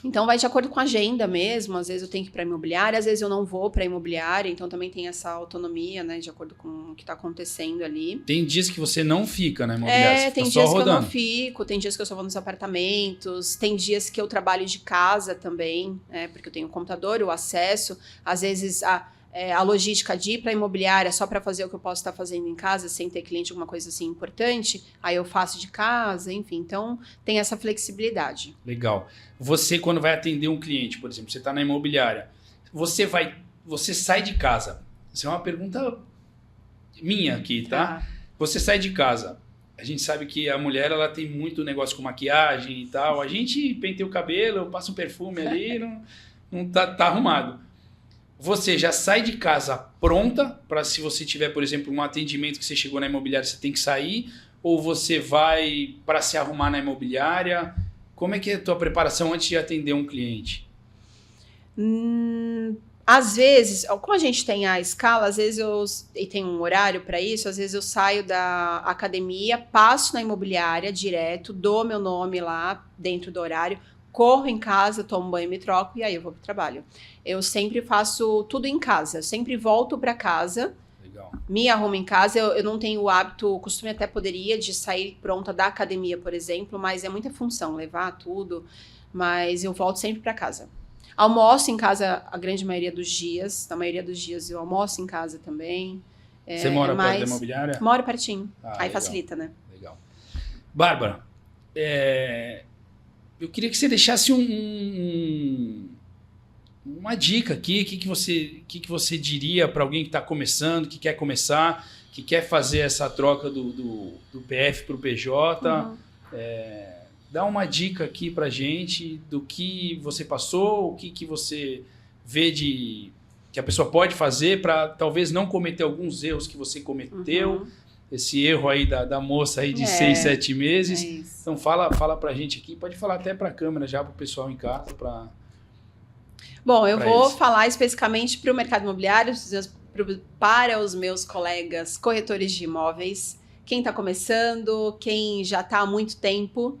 então vai de acordo com a agenda mesmo, às vezes eu tenho que ir para imobiliária, às vezes eu não vou para imobiliária, então também tem essa autonomia, né, de acordo com o que está acontecendo ali. Tem dias que você não fica na imobiliária, você tem dias que eu não fico, tem dias que eu só vou nos apartamentos, tem dias que eu trabalho de casa também, porque eu tenho o computador, o acesso, às vezes a logística de ir para a imobiliária só para fazer o que eu posso estar fazendo em casa, sem ter cliente, alguma coisa assim importante, aí eu faço de casa, enfim, então tem essa flexibilidade. Legal. Você, quando vai atender um cliente, por exemplo, você está na imobiliária, você sai de casa. Isso é uma pergunta minha aqui, tá? Você sai de casa. A gente sabe que a mulher, ela tem muito negócio com maquiagem e tal. A gente penteia o cabelo, passa um perfume ali, não tá arrumado. Você já sai de casa pronta para, se você tiver, por exemplo, um atendimento que você chegou na imobiliária, você tem que sair? Ou você vai para se arrumar na imobiliária? Como é que é a tua preparação antes de atender um cliente? Às vezes, como a gente tem a escala, às vezes e tem um horário para isso, às vezes eu saio da academia, passo na imobiliária direto, dou meu nome lá dentro do horário, corro em casa, tomo banho, me troco e aí eu vou pro trabalho. Eu sempre faço tudo em casa, eu sempre volto para casa. Legal. Me arrumo em casa, eu não tenho o hábito, o costume até poderia de sair pronta da academia, por exemplo, mas é muita função, levar tudo, mas eu volto sempre para casa. Almoço em casa a grande maioria dos dias, na maioria dos dias eu almoço em casa também. Você mora perto da imobiliária? Moro pertinho, aí legal. Facilita, né? Legal. Bárbara, eu queria que você deixasse uma dica aqui, o que você diria para alguém que está começando, que quer começar, que quer fazer essa troca do PF para o PJ. Uhum. Dá uma dica aqui para gente do que você passou, o que você vê que a pessoa pode fazer para talvez não cometer alguns erros que você cometeu. Uhum. Esse erro aí da moça aí de 6, 7 meses. Então fala pra gente aqui, pode falar até para a câmera já, para o pessoal em casa. Bom, eu vou falar especificamente para o mercado imobiliário, para os meus colegas corretores de imóveis, quem está começando, quem já está há muito tempo.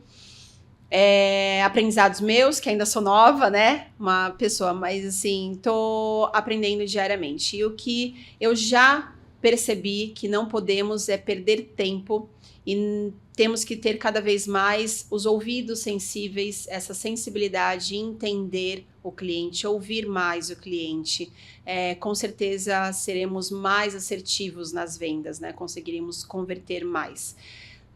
Aprendizados meus, que ainda sou nova, né? Uma pessoa, mas assim, tô aprendendo diariamente. E o que eu já percebi que não podemos é perder tempo e temos que ter cada vez mais os ouvidos sensíveis, essa sensibilidade, entender o cliente, ouvir mais o cliente. Com certeza seremos mais assertivos nas vendas, né? Conseguiremos converter mais.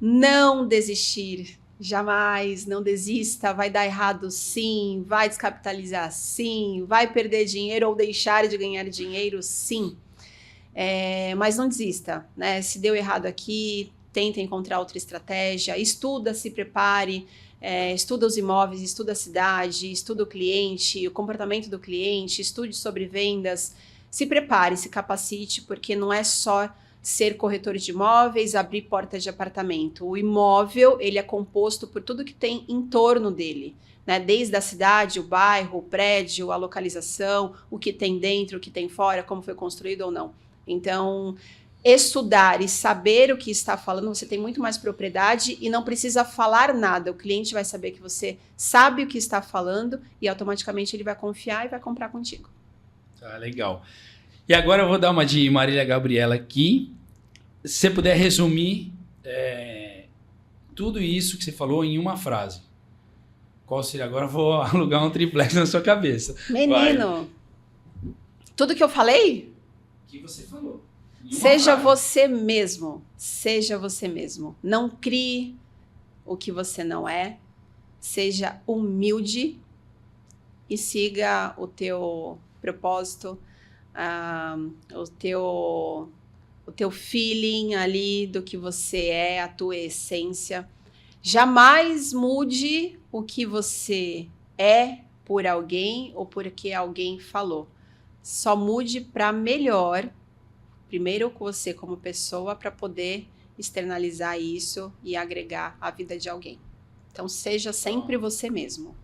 Não desistir. Jamais, não desista, vai dar errado sim, vai descapitalizar sim, vai perder dinheiro ou deixar de ganhar dinheiro sim, mas não desista, né? Se deu errado aqui, tenta encontrar outra estratégia, estuda, se prepare, estuda os imóveis, estuda a cidade, estuda o cliente, o comportamento do cliente, estude sobre vendas, se prepare, se capacite, porque não é só ser corretor de imóveis, abrir portas de apartamento. O imóvel, ele é composto por tudo que tem em torno dele, né? Desde a cidade, o bairro, o prédio, a localização, o que tem dentro, o que tem fora, como foi construído ou não. Então, estudar e saber o que está falando, você tem muito mais propriedade e não precisa falar nada. O cliente vai saber que você sabe o que está falando e automaticamente ele vai confiar e vai comprar contigo. Legal. E agora eu vou dar uma de Marília Gabriela aqui. Se você puder resumir tudo isso que você falou em uma frase, qual seria? Agora eu vou alugar um triplex na sua cabeça. Menino, tudo que eu falei? O que você falou. Seja você mesmo. Seja você mesmo. Não crie o que você não é. Seja humilde e siga o teu propósito, o teu feeling ali do que você é, a tua essência. Jamais mude o que você é por alguém ou porque alguém falou. Só mude para melhor, primeiro com você como pessoa, para poder externalizar isso e agregar a vida de alguém. Então, seja sempre você mesmo.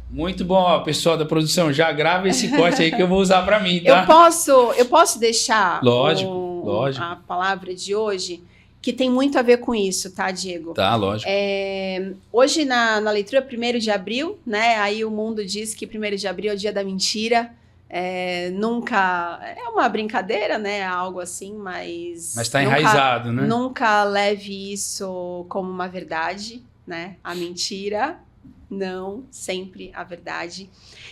Muito bom, pessoal da produção. Já grava esse corte aí que eu vou usar para mim, tá? Eu posso deixar lógico. A palavra de hoje, que tem muito a ver com isso, tá, Diego? Tá, lógico. Hoje, na leitura 1º de abril, né? Aí o mundo diz que 1º de abril é o dia da mentira. Nunca... É uma brincadeira, né? Algo assim, mas... Mas tá enraizado, né? Nunca leve isso como uma verdade, né? A mentira... Não, sempre a verdade.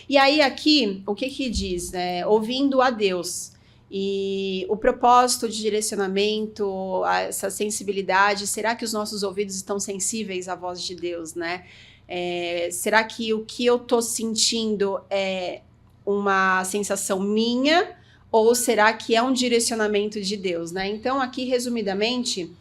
E aí aqui, o que diz? Ouvindo a Deus. E o propósito de direcionamento, essa sensibilidade, será que os nossos ouvidos estão sensíveis à voz de Deus, né? Será que o que eu estou sentindo é uma sensação minha ou será que é um direcionamento de Deus, né? Então aqui, resumidamente...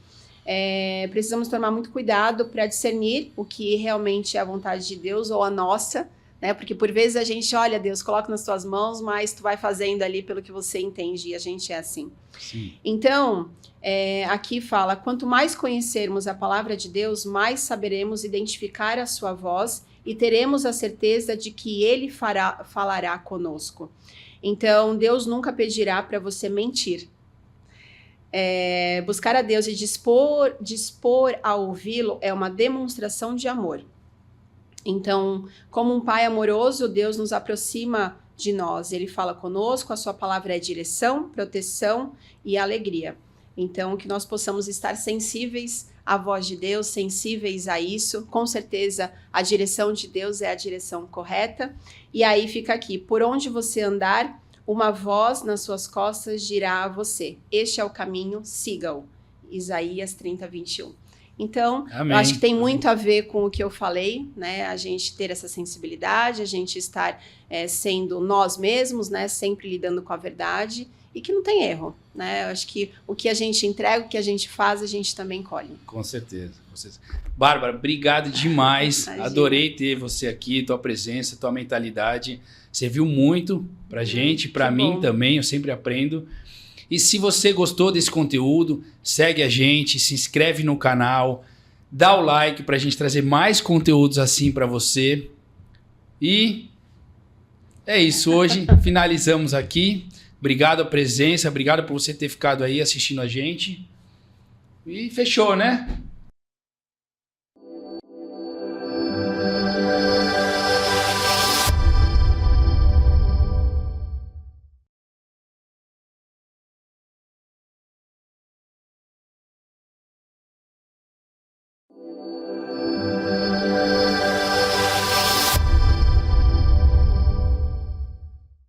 precisamos tomar muito cuidado para discernir o que realmente é a vontade de Deus ou a nossa, né? Porque por vezes a gente, olha, Deus, coloca nas tuas mãos, mas tu vai fazendo ali pelo que você entende, e a gente é assim. Sim. Então, aqui fala, quanto mais conhecermos a palavra de Deus, mais saberemos identificar a sua voz e teremos a certeza de que Ele falará conosco. Então, Deus nunca pedirá para você mentir. Buscar a Deus e dispor a ouvi-lo é uma demonstração de amor. Então, como um pai amoroso, Deus nos aproxima de nós. Ele fala conosco, a sua palavra é direção, proteção e alegria. Então, que nós possamos estar sensíveis à voz de Deus, sensíveis a isso. Com certeza, a direção de Deus é a direção correta. E aí fica aqui, por onde você andar, uma voz nas suas costas dirá a você, este é o caminho, siga-o. Isaías 30, 21. Então, Amém. Eu acho que tem muito a ver com o que eu falei, né? A gente ter essa sensibilidade, a gente estar sendo nós mesmos, né? Sempre lidando com a verdade e que não tem erro, né? Eu acho que o que a gente entrega, o que a gente faz, a gente também colhe. Com certeza. Bárbara, obrigado demais. Adorei ter você aqui, tua presença, tua mentalidade. Serviu muito pra gente, pra mim bom. Também, eu sempre aprendo. E se você gostou desse conteúdo, segue a gente, se inscreve no canal, dá o like pra gente trazer mais conteúdos assim pra você. E é isso, hoje finalizamos aqui. Obrigado a presença, obrigado por você ter ficado aí assistindo a gente. E fechou, né?